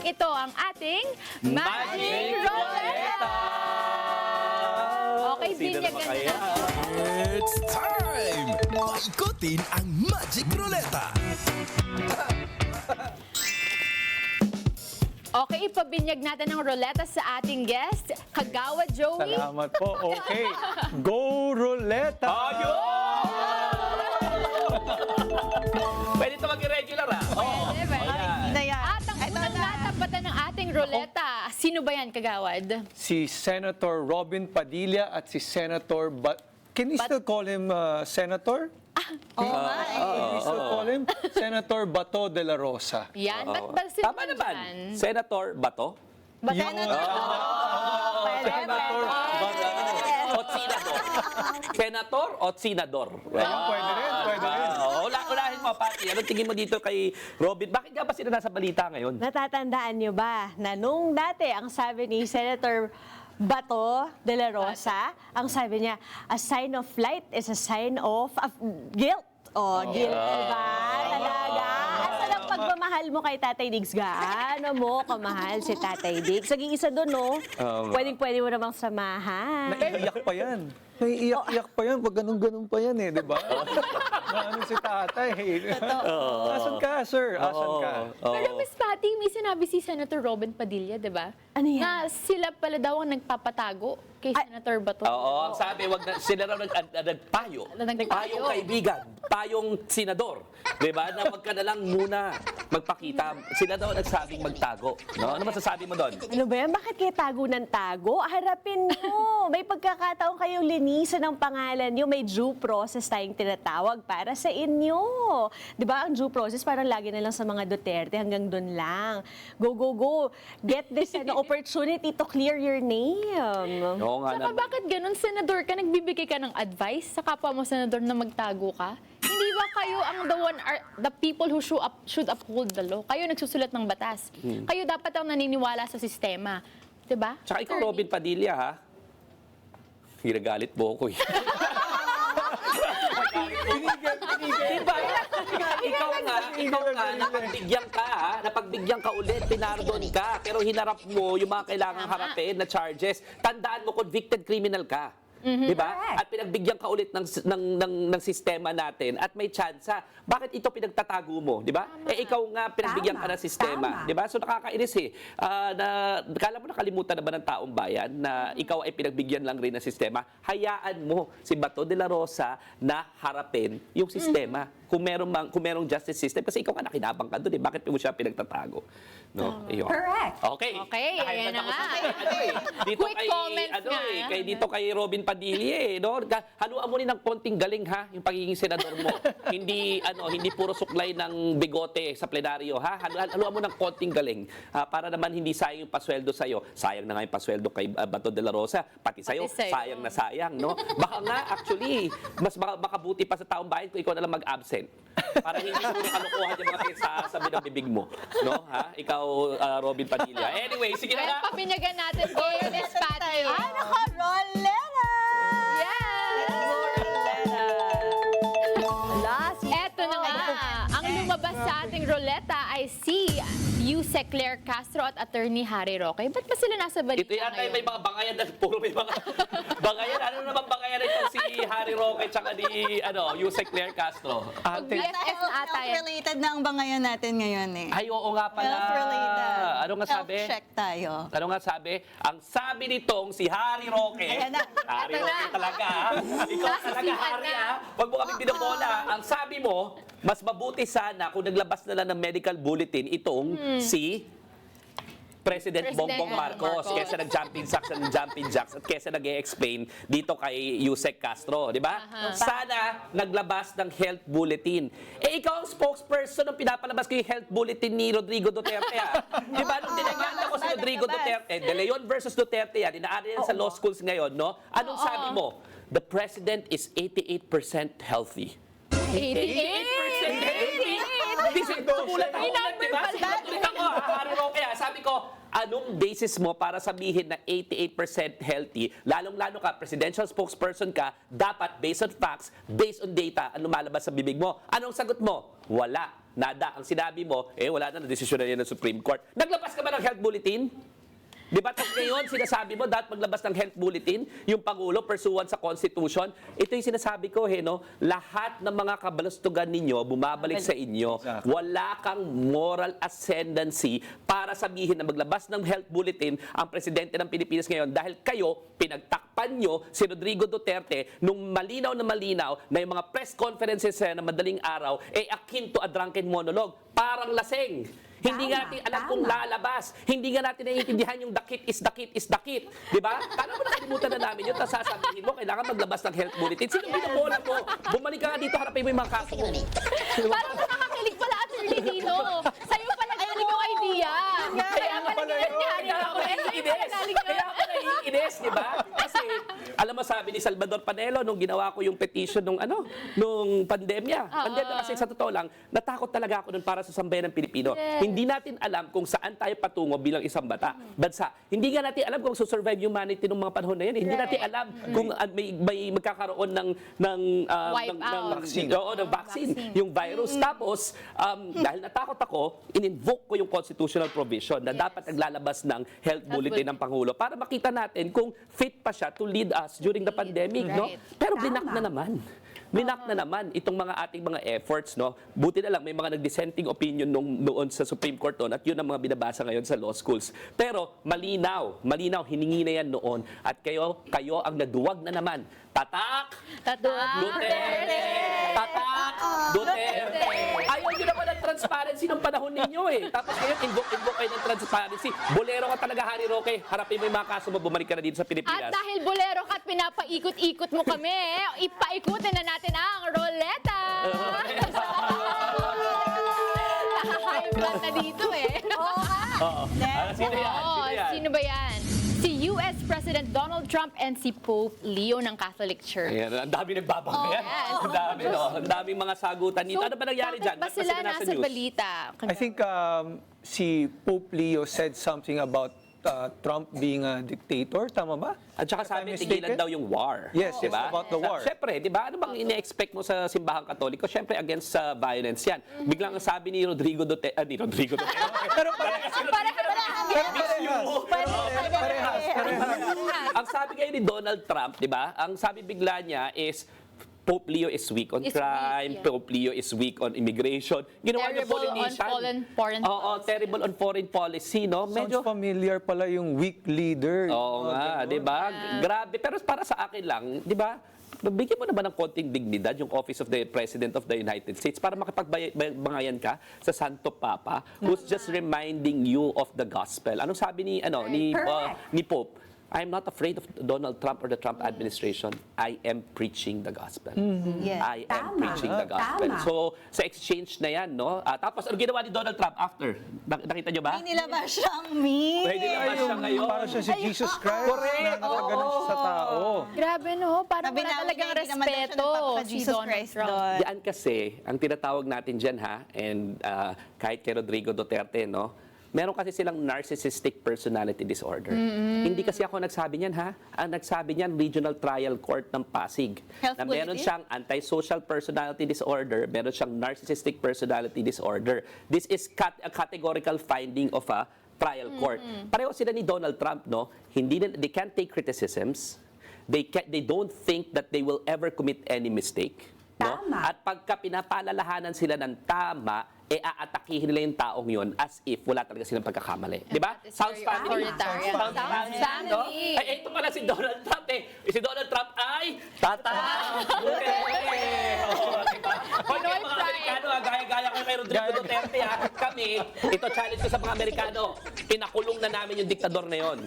ito ang ating Magic Roleta! Okay, binyagan na. It's time! Maikutin ang Magic Roleta! Okay, ipabinyag natin ang roleta sa ating guest, Kagawa Joey. Salamat po. Okay. Go Roleta! Pwede ito mag-irregular Diba? At ang unang natapatan ng ating roleta, sino ba yan, Kagawad? Si Senator Robin Padilla at si Senator... Can you still call him Senator? Can you still call him? Senator Bato de la Rosa. Yan, ba't ba sila Tama naman. nandyan? Senator Bato? Senator Bato. O senador? Senator o senador? Pwede rin, pwede rin. Ulahin mo, Pati. Anong tingin mo dito kay Robin? Bakit nga ba sila nasa balita ngayon? Natatandaan nyo ba na nung dati ang sabi ni Senator Bato de la Rosa, ang sabi niya, a sign of light is a sign of guilt. Guilt, diba? Talaga. Asan ang pagmamahal mo kay Tatay Diggs? Gaano mo kamahal si Tatay Diggs? Nag-iisa doon, no? Pwedeng-pwede mo namang samahan. Naiiyak pa yan. Naiiyak pa yan. Pag ganun-ganun pa yan di ba? Ano si tatay. Asan ka, sir? Asan ka? Pero Miss Patty, may sinabi si Senator Robin Padilla, di ba? Ano yan? Na sila pala daw ang nagpapatago kay Senator Bato. Oo, ang sabi, sila raw nagpayo. Nagpayo. Payong kaibigan, payong senador. Diba? Na wag ka na lang muna magpakita. Sila daw nagsabing magtago. No? Ano masasabi mo doon? Ano ba yan? Bakit kayo tago ng tago? Harapin nyo. May pagkakataon kayong linisan ng pangalan nyo. May due process tayong tinatawag para sa inyo. Di ba? Ang due process parang lagi na lang sa mga Duterte. Hanggang doon lang. Go, go, go. Get this opportunity to clear your name. Oo nga Saka naman. bakit ganun, Senador ka, nagbibigay ka ng advice sa kapwa mo, Senador, na magtago ka? Hindi ba kayo ang the people who should uphold the law? Kayo nagsusulat ng batas. Kayo dapat ang naniniwala sa sistema. Diba? Tsaka ikaw, Robin Padilla, ha? Ginagalit mo ako eh. Diba? Ikaw nga, napagbigyan ka ulit, pinardon ka, pero hinarap mo yung mga kailangang harapin na charges. Tandaan mo, convicted criminal ka. Diba? At pinagbigyan ka ulit ng sistema natin at may tsansa. Bakit ito pinagtatago mo? Diba? Ikaw nga pinagbigyan ka ng sistema. Diba? So nakakainis eh. Kala mo nakalimutan na ba ng taong bayan na ikaw ay pinagbigyan lang rin ng sistema? Hayaan mo si Bato de la Rosa na harapin yung sistema. Kung merong justice system, kasi ikaw nga nakinabang ka doon eh. Bakit mo siya pinagtatago? No? Iyon. Correct. Okay. Okay, ayan na nga. Dito Quick kay, comments nga. dito kay Robin Padilla eh, no? Haluan mo rin ng konting galing ha, yung pagiging senador mo. hindi puro suklay ng bigote sa plenaryo ha. Haluan mo ng konting galing para naman hindi sayang yung pasweldo sa iyo. Sayang na nga yung pasweldo kay Bato de la Rosa, pati sa iyo, sayang na sayang, no? Baka nga actually mas makabuti pa sa taong bayan kung ikaw na lang mag-absent. Para hindi puro kalokohan yung mga pinagsasabi ng bibig mo, no? Ha? Ikaw, Robin Padilla. Anyway, sige na nga. Ayan, papinyagan natin po, Miss Patty. Ay, nako, Rolena! Eto na nga, ang lumabas sa ating roleta ay si Yusek Claire Castro at Attorney Harry Roque. Ba't ba sila nasa balita Ito yata ngayon? may mga bangayan na puro may mga bangayan. Ano naman bangayan ito si Harry Roque tsaka ni Yusek Claire Castro? Ate, BFF na ata yan. Health-related na ang bangayan natin ngayon eh. Ay, oo nga pala. Health-related. Ano nga sabi? Health check tayo. Ano nga sabi? Ang sabi nitong si Harry Roque. Ayan na. Harry Ito Roque na. talaga. Ikaw talaga, Nasisihan Harry, na. ha? Huwag mo kami binabola. Ang sabi mo, mas mabuti sana kung naglabas na lang ng medical bulletin itong si President Bongbong Marcos kesa nag-jumping jacks and jumping jacks at kesa nag-e-explain dito kay Yusek Castro, di ba? Sana naglabas ng health bulletin. Ikaw ang spokesperson ng pinapalabas ko yung health bulletin ni Rodrigo Duterte, Di ba? Nung dinaganda ko si Rodrigo Duterte, De Leon versus Duterte yan, inaari yan sa law schools ngayon, no? Anong sabi mo? The president is 88% healthy. 88% healthy? Sumulat ako ulit, di ba? Sumulat ako, Harry Roque, sabi ko, anong basis mo para sabihin na 88% healthy? Lalong-lalo ka, presidential spokesperson ka, dapat based on facts, based on data, ang lumalabas sa bibig mo. Anong sagot mo? Wala. Nada. Ang sinabi mo, wala na, desisyon na yan ng Supreme Court. Naglabas ka ba ng health bulletin? Di ba? Tapos ngayon, sinasabi mo, dapat maglabas ng health bulletin, yung Pangulo, pursuant sa Constitution. Ito yung sinasabi ko, no? Lahat ng mga kabalastugan ninyo, bumabalik sa inyo. Exactly. Wala kang moral ascendancy para sabihin na maglabas ng health bulletin ang presidente ng Pilipinas ngayon dahil kayo, pinagtakpan nyo si Rodrigo Duterte nung malinaw na yung mga press conferences na madaling araw akin to a drunken monologue. Parang laseng. Hindi nga natin alam kung lalabas. Hindi nga natin naiintindihan yung dakit is dakit. Di ba? Paano mo nakalimutan na namin yun? Tapos sasabihin mo, kailangan maglabas ng health bulletin. Sino binabola mo? Bumalik ka nga dito, harapin mo yung mga kaso mo. Parang nakakakilig pala, Attorney Dino. Sa'yo pala galing yung idea. Kaya pala Kaya ako naiinis, di ba? Kasi, alam mo, sabi ni Salvador Panelo, nung ginawa ko yung petition nung pandemya. Pandemya kasi sa totoo lang, natakot talaga ako nun para sa sambayan ng Pilipino. Yes. Hindi natin alam kung saan tayo patungo bilang isang bansa. Hindi nga natin alam kung susurvive humanity nung mga panahon na yan. Hindi natin alam kung may magkakaroon ng Wipe out. ng vaccine, yung virus. Tapos, dahil natakot ako, in-invoke ko yung constitutional provision na dapat naglalabas ng health bulletin ng Pangulo para makita natin kung fit pa siya to lead us during the pandemic, no? Right. Pero blinak na naman. Blinak na naman itong mga ating mga efforts, no? Buti na lang may mga nag-dissenting opinion noon sa Supreme Court noon at yun ang mga binabasa ngayon sa law schools. Pero malinaw, hiningi na yan noon at kayo ang naduwag na naman. Tatak! Duterte! Tatak! Duterte! Ayaw nyo naman ng transparency ng panahon ninyo Tapos ngayon, invoke kayo ng transparency. Bolero ka talaga, Harry Roque. Harapin mo yung mga kaso mo, bumalik ka na dito sa Pilipinas. At dahil bolero ka at pinapaikot-ikot mo kami, ipaikutin na natin ang roleta! High blood na dito Sino yan? Oo, sino ba yan? Si U.S. President Donald Trump and si Pope Leo ng Catholic Church. Ayan, ang dami nagbabangayan. yes. Ang dami, no? Ang daming mga sagutan dito. Ano ba nangyari dyan? Bakit ba sila nasa nasa news? balita? I think si Pope Leo said something about Trump being a dictator. Tama ba? At saka If I'm sabi, tigilan mistaken? daw yung war. Yes, diba? yes, about the war. Siyempre, di ba? Ano bang ine-expect mo sa simbahang katoliko? Siyempre, against violence yan. Biglang ang sabi ni Rodrigo Duterte, Pero parehas. ang sabi ngayon ni Donald Trump, di ba? Ang sabi bigla niya is, Pope Leo is weak on Is crime, weak, yeah. Pope Leo is weak on immigration. Ginawa niya Terrible on politician. foreign Oo, policy. terrible on foreign policy, no? Sounds familiar pala yung weak leader. Oo nga, di ba? Grabe. Pero para sa akin lang, di ba? Bigyan mo naman ng konting dignidad yung Office of the President of the United States para makipagbangayan ka sa Santo Papa who's just reminding you of the gospel. Anong sabi ni Pope? I'm not afraid of Donald Trump or the Trump administration. I am preaching the gospel. Yes. I am preaching the gospel. So, sa exchange na yan, no? Tapos, ano ginawa ni Donald Trump after? Nakita nyo ba? May nilabas siyang meme. Pwede naman siya ngayon. Parang siya si Jesus Christ. Correct. Na nakaganon siya sa tao. Grabe no, parang Sabi wala namin talagang na hindi naman daw siya respeto si nagpapaka-Jesus Donald Christ Trump. doon. Diyan kasi, ang tinatawag natin dyan and kahit kay Rodrigo Duterte, no? Meron kasi silang narcissistic personality disorder. Hindi kasi ako nagsabi niyan, Ang nagsabi niyan, Regional Trial Court ng Pasig. Health Na meron bulletin? siyang antisocial personality disorder, meron siyang narcissistic personality disorder. This is a categorical finding of a trial court. Pareho sila ni Donald Trump, no? They can't take criticisms. They don't think that they will ever commit any mistake. No? At pagka pinapalalahanan sila ng tama, aatakihin nila yung taong yun as if wala talaga silang pagkakamali. Di ba? That is Sounds very family. authoritarian. Sounds Sounds family. family. No? Ay, ito pala si Donald Trump Si Donald Trump ay Duterte. Diba? Hoy, Pinoy mga pride. Amerikano, gaya-gaya ko kay Rodrigo Duterte, Kami, ito challenge ko sa mga Amerikano. Pinakulong na namin yung diktador na yon.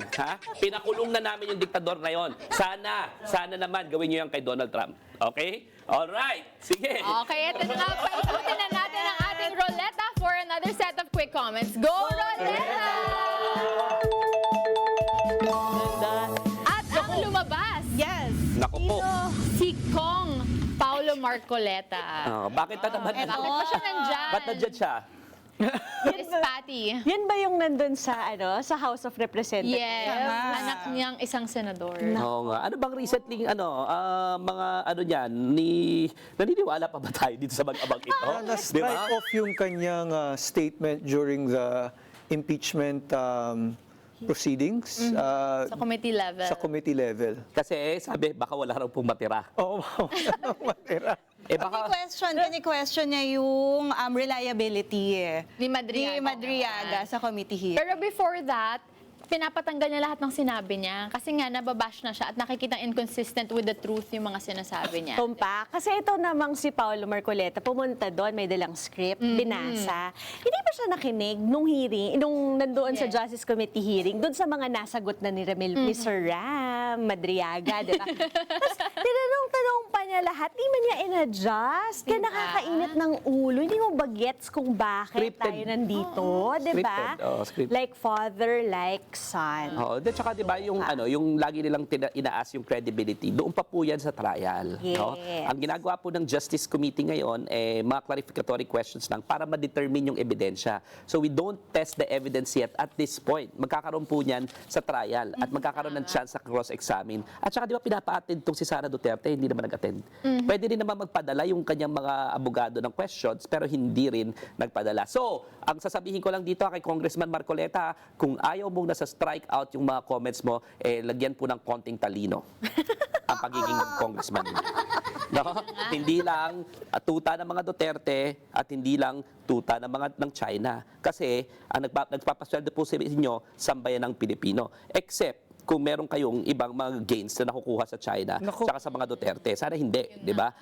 Pinakulong na namin yung diktador na yon. Sana naman gawin niyo yan kay Donald Trump. Okay? Alright. Sige. Okay, ito na nga, paikutin na natin ang ating Roleta for another set of quick comments. Go, Roleta! At ang lumabas, Yes. Naku po. si Kong Paulo Marcoleta. Bakit na naman? Bakit pa siya nandyan? Ba't nandiyan siya? Miss Patty. Yan ba yung nandun sa sa House of Representatives? Yes, anak niyang isang senador. Oo nga. Ano bang recently, mga ano niyan, naniniwala pa ba tayo dito sa mag-abang ito? Di ba? Na-strike off yung kanyang statement during the impeachment proceedings Sa committee level. sa committee level. Kasi sabi, baka wala raw pong matira. Oo, matira. Baka, Kini-question niya yung reliability Ni Madriaga. ni Madriaga sa committee hearing. Pero before that, pinapatanggal niya lahat ng sinabi niya. Kasi nga, nababash na siya at nakikita inconsistent with the truth yung mga sinasabi niya. Tumpak. Kasi ito namang si Paulo Marcoleta, pumunta doon, may dalang script, binasa. Hindi ba siya nakinig nung hearing, nung nandoon sa Yes. Justice Committee hearing, doon sa mga nasagot na ni Mr. Ram, Madriaga, di ba? Tapos tinanong-tanong pa niya lahat, di man niya in-adjust. Kaya Diba? nakakainit ng ulo. Hindi mo ba gets kung bakit Scripted. tayo nandito, di ba? Scripted. Oo, scripted. Like father, like son. Oo, at saka 'di ba yung yung lagi nilang inaas yung credibility. Doon pa po 'yan sa trial, no? Yes. Ang ginagawa po ng Justice Committee ngayon mga clarificatory questions lang para ma-determine yung ebidensya. So we don't test the evidence yet at this point. Magkakaroon po niyan sa trial at magkakaroon ng chance sa cross-examine. At saka 'di ba pinapa-attend tong si Sara Duterte, hindi naman nag-attend. Pwede rin naman magpadala yung kanyang mga abogado ng questions pero hindi rin nagpadala. So, ang sasabihin ko lang dito kay Congressman Marcoleta, kung ayaw mong nasa strike out yung mga comments mo, lagyan po ng konting talino ang pagiging congressman. No? Hindi lang tuta ng mga Duterte at hindi lang tuta ng China. Kasi ang nagpapasweldo po sa inyo, sambayan ng Pilipino. Except kung meron kayong ibang mga gains na nakukuha sa China tsaka sa mga Duterte. Sana hindi, di ba?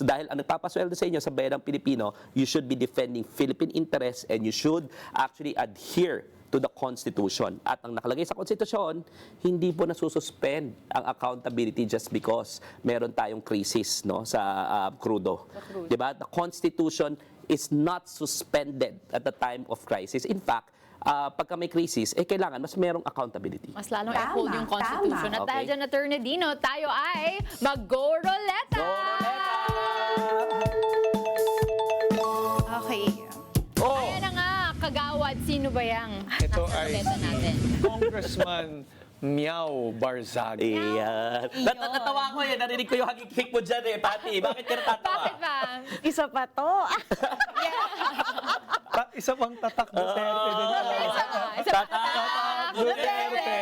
Dahil ang nagpapasweldo sa inyo sa bayan ng Pilipino, you should be defending Philippine interests and you should actually adhere to the Constitution. At ang nakalagay sa Constitution, hindi po nasususpend ang accountability just because meron tayong crisis no sa crudo. 'Di ba? The Constitution is not suspended at the time of crisis. In fact, pagka may crisis, kailangan mas merong accountability. Mas lalong i-hold yung Constitution. At dahil Okay. dyan, Attorney Dino, tayo ay mag-go Roleta! Okay. Oh! Ayan na nga, kagawad, sino ba yang Ito nasa ay roleta natin? Congressman Miao Barzaga. Ayan. Natatawa ko narinig ko yung hagik-hik mo dyan Pati. Bakit ka natatawa? Bakit ba? Isa pa to. Isa pang tatak Duterte din. Duterte.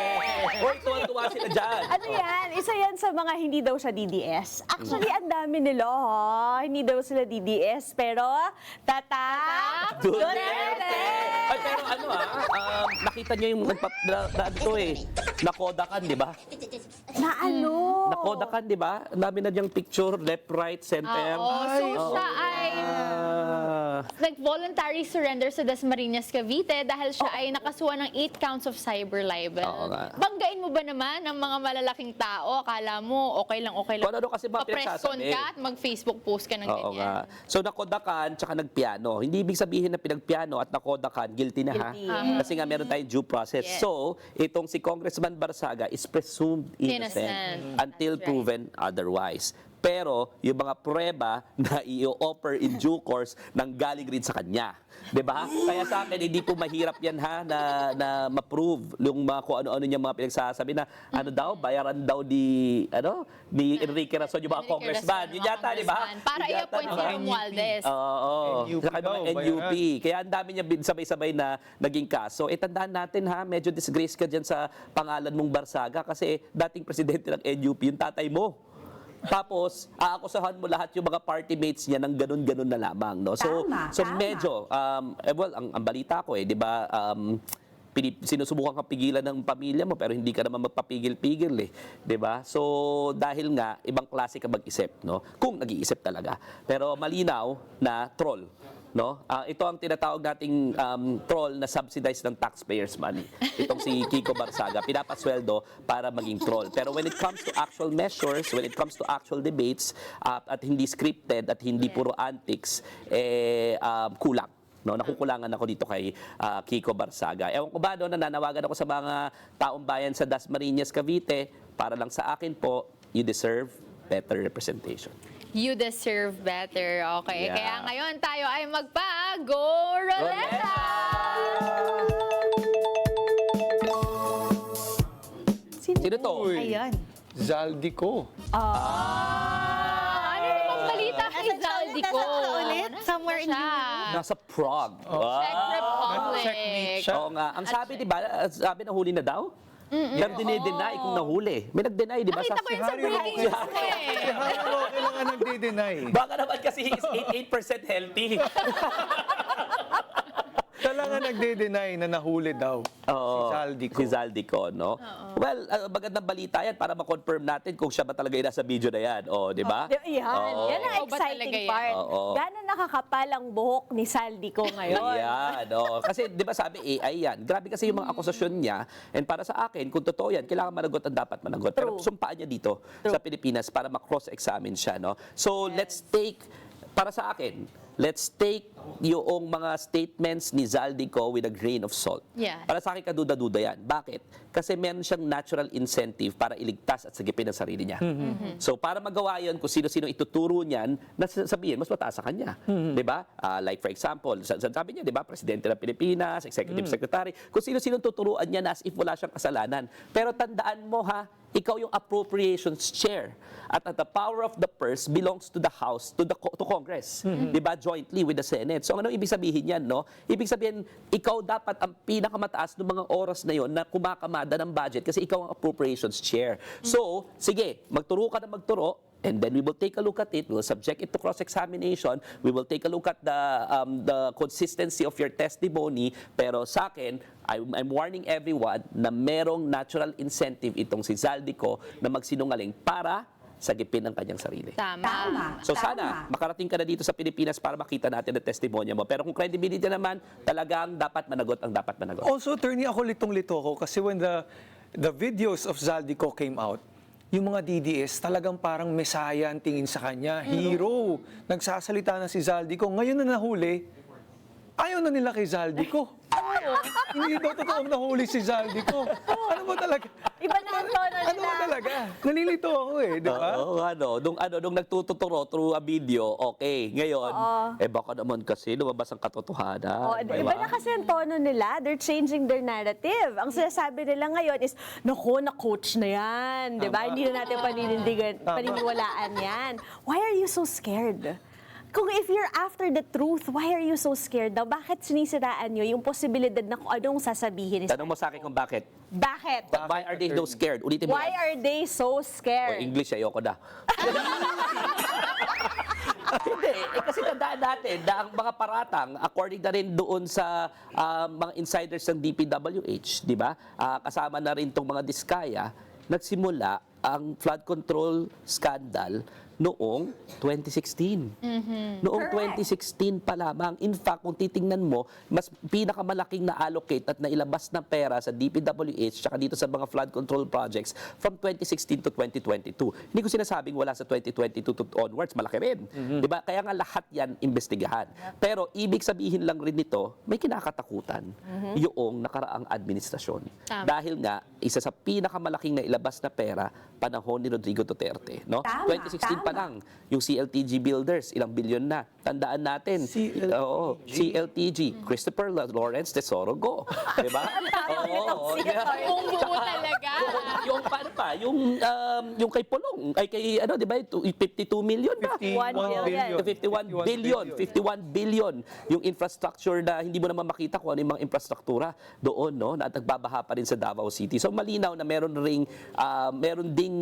Hoy, tuwa-tuwa sila dyan. Ano yan? Isa yan sa mga hindi daw siya DDS. Actually, ang dami nila, Hindi daw sila DDS, pero tatak Duterte! Ay, pero nakita niyo yung nakodakan, di ba? Na ano? Nakodakan, di ba? Ang dami na diyang picture, left, right, center. So siya ay nag-voluntary surrender sa Dasmariñas, Cavite dahil siya ay nakasuhan ng 8 counts of cyber libel. Oo nga. Banggain mo ba naman ang mga malalaking tao? Akala mo okay lang. Kung ano kasi mga Pa-press con pinagsasabi. ka at mag-Facebook post ka ng Oo ganyan. nga. So nakodakan, tsaka nagpiano. Hindi ibig sabihin na pinagpiano at nakodakan, guilty na ha. Guilty. Kasi nga meron tayong due process. Yes. So, itong si Congressman Barzaga is presumed innocent Innocent. until That's right. proven otherwise. Pero yung mga prueba na i-offer in due course nang galing rin sa kanya. 'Di ba? Kaya sa akin hindi po mahirap 'yan na ma-prove yung mga kung ano-ano niya mga pinagsasabi na bayaran daw ni Enrique Rason yung mga Enrique congressman. Rason, Yun mga yata, 'di ba? congressman. Para Yun yata, i-appoint si diba? Romualdez. Oo. NUP Saka yung mga daw, NUP. Kaya ang dami niya sabay-sabay na naging kaso. Tandaan natin medyo disgrace ka dyan sa pangalan mong Barzaga kasi dating presidente ng NUP yung tatay mo. Tapos, aakusahan mo lahat yung mga party mates niya ng ganun-ganun na lamang. No? So, Tama. medyo, ang balita ko di ba, sinusubukan kang pigilan ng pamilya mo pero hindi ka naman magpapigil-pigil 'di ba? So dahil nga ibang klase ka mag-isip, no? Kung nag-iisip talaga. Pero malinaw na troll, no? Ito ang tinatawag nating troll na subsidized ng taxpayers' money. Itong si Kiko Barzaga, pinapasweldo para maging troll. Pero when it comes to actual measures, when it comes to actual debates at hindi scripted at hindi puro antics, kulang. No, nakukulangan ako dito kay Kiko Barzaga. Ewan ko ba, nananawagan ako sa mga taong bayan sa Dasmariñas, Cavite, para lang sa akin po, you deserve better representation. You deserve better. Okay, Yeah. kaya ngayon tayo ay magpa-Go Roleta! Sino to? Uy, Ayan. Zaldico. Ano namang balita kay Nasaan siya ulit? Zaldico? Nasaan siya ulit? Somewhere in Nasa Prague. Czech Republic. Checkmate siya. Oo nga. Ang sabi, di ba, sabi nahuli na daw? Pero dinideny kung nahuli. May nag-deny, di ba? Nakita ko yun sa Harry breaking Roque. news ko Si eh. Harry Roque lang ang nagdi-deny. Baka naman kasi he is 88% healthy. Siya lang ang nagdi-deny na nahuli daw. Oo, Si Zaldico. Si Zaldico, no? Well, magandang balita yan para ma-confirm natin kung siya ba talaga yung nasa video na yan. O, di ba? Yan, Oo. yan ang Ikaw ba talaga exciting yan? part. Oo. Gano'n nakakapal ang buhok ni Zaldico ngayon. Yan, oo. Kasi di ba sabi AI yan. Grabe kasi yung mga akusasyon niya. And para sa akin, kung totoo yan, kailangan managot ang dapat managot. Pero True. sumpaan niya dito sa Pilipinas para ma-cross-examine siya, no? So, let's take, para sa akin, let's take yung mga statements ni Zaldico with a grain of salt. Yeah. Para sa akin, kaduda-duda yan. Bakit? Kasi meron siyang natural incentive para iligtas at sagipin ang sarili niya. So, para magawa yun, kung sino-sino ituturo niyan, sabihin, mas mataas sa kanya. Di ba? Like for example, sabi niya, di ba, Presidente ng Pilipinas, Executive Secretary, kung sino-sino tuturuan niya na as if wala siyang kasalanan. Pero tandaan mo ha, ikaw yung appropriations chair. At the power of the purse belongs to the House, to Congress. Di ba? Jointly with the Senate. So ano ibig sabihin yan, no? Ibig sabihin, ikaw dapat ang pinakamataas ng mga oras na yon na kumakamada ng budget kasi ikaw ang appropriations chair. So, sige, magturo ka na magturo, and then we will take a look at it. We will subject it to cross-examination. We will take a look at the consistency of your testimony. Pero sa akin, I'm warning everyone na merong natural incentive itong si Zaldico na magsinungaling para sagipin ang kanyang sarili. Tama. So sana makarating ka na dito sa Pilipinas para makita natin ang testimonya mo. Pero kung credibility naman, talagang dapat managot ang dapat managot. Also, attorney, ako litong-lito ko kasi when the videos of Zaldico came out, yung mga DDS talagang parang mesaya ang tingin sa kanya, hero. Nagsasalita na si Zaldico. Ngayon na nahuli, ayaw na nila kay Zaldico. Hindi daw totoong nahuli si Zaldico. Ano ba talaga? Iba na ang tono Ano ba nila. talaga? Nalilito ako eh, di ba? Oo, nung nagtuturo through a video, okay. Ngayon, baka naman kasi lumabas ang katotohanan. Oh, iba na kasi ang tono nila. They're changing their narrative. Ang sinasabi nila ngayon is, naku, na-coach na yan. Di ba? Hindi na natin paniniwalaan yan. Why are you so scared? Kung if you're after the truth, why are you so scared daw? Bakit sinisiraan nyo yung posibilidad na kung anong sasabihin ni Tanong mo sa akin kung bakit. Bakit? Why are they so scared? Ulitin mo Why yan. are they so O, scared? English, ayoko na. Hindi, kasi tandaan natin na ang mga paratang, according na rin doon sa mga insiders ng DPWH, di ba? Kasama na rin itong mga diskaya, nagsimula ang flood control scandal noong 2016. Noong 2016 pa lamang. In fact, kung titingnan mo, mas pinakamalaking na-allocate at nailabas na pera sa DPWH tsaka dito sa mga flood control projects from 2016 to 2022. Hindi ko sinasabing wala sa 2022 to onwards, malaki rin. Diba? Kaya nga lahat yan imbestigahan. Pero ibig sabihin lang rin nito, may kinakatakutan yung nakaraang administrasyon. Tama. Dahil nga, isa sa pinakamalaking nailabas na pera, panahon ni Rodrigo Duterte. No? 2016 pa lang, yung CLTG Builders, ilang bilyon na. Tandaan natin. CLTG, Christopher Lawrence Tesoro Go. Diba? Oo. Kung buo talaga. Yung paano pa? Yung kay Pulong, ay kay ano, 'di ba? 52 million ba? 51 billion. 51 billion yung infrastructure na hindi mo naman makita kung ano yung mga infrastruktura doon, no? Na nagbabaha pa rin sa Davao City. So malinaw na meron ding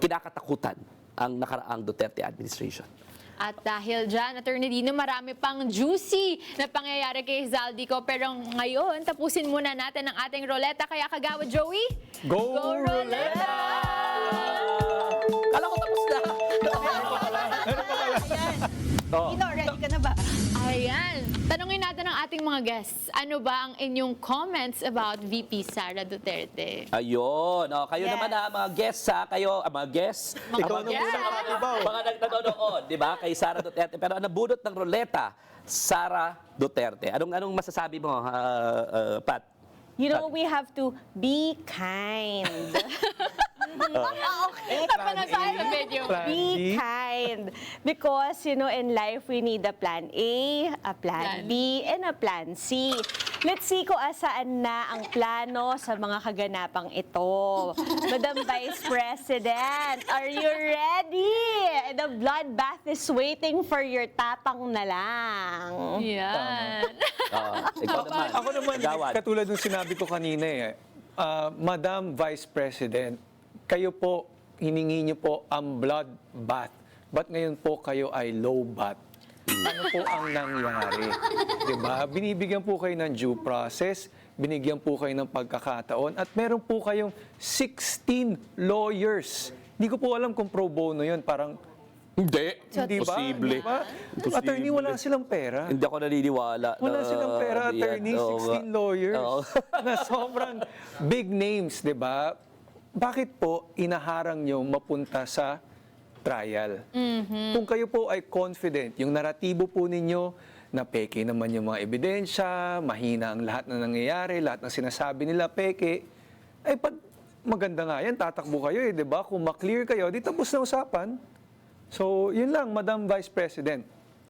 kinakatakutan ang nakaraang Duterte administration. At dahil dyan, Attorney Dino, marami pang juicy na pangyayari kay Zaldico. Pero ngayon, tapusin muna natin ang ating roleta. Kaya kagawad, Joey, Go roleta! Kala ko tapos na. Ino, ready ka na ba? Ayan. Tanungin natin ang ating mga guests. Ano ba ang inyong comments about VP Sara Duterte? Ayun. Kayo Yes. naman mga guests kayo, mga guests. Ikaw na muna nakatibaw. Mga nanonood, di ba? Kay Sara Duterte. Pero ang nabunot ng roleta, Sara Duterte. Anong masasabi mo, Pat? You know, we have to be kind. Okay. Napanood tayo sa video. Plan Be B. kind. Because, in life, we need a plan A, a plan B, and a plan C. Let's see kung asaan na ang plano sa mga kaganapang ito. Madam Vice President, are you ready? The bloodbath is waiting for your tapang na lang. Yan. Ikaw naman. Ako naman, Gawad. katulad ng sinabi ko kanina Madam Vice President, kayo po, hiningi niyo po ang blood bath. Ba't ngayon po kayo ay low bath? Ano po ang nangyari? Diba? Binibigyan po kayo ng due process, binigyan po kayo ng pagkakataon, at meron po kayong 16 lawyers. Hindi ko po alam kung pro bono yun, parang Hindi. hindi ba? Imposible. Di ba? Imposible. Attorney, wala silang pera. Hindi ako naniniwala. Wala na- silang pera, yan. attorney, Oo nga. 16 lawyers Oo. na sobrang big names, di ba? Bakit po inaharang nyo mapunta sa trial? Kung kayo po ay confident, yung naratibo po ninyo na peke naman yung mga ebidensya, mahina ang lahat na nangyayari, lahat ng sinasabi nila peke, ay pag maganda nga yan, tatakbo kayo di ba? Kung maklear kayo, di tapos na usapan. So, yun lang, Madam Vice President.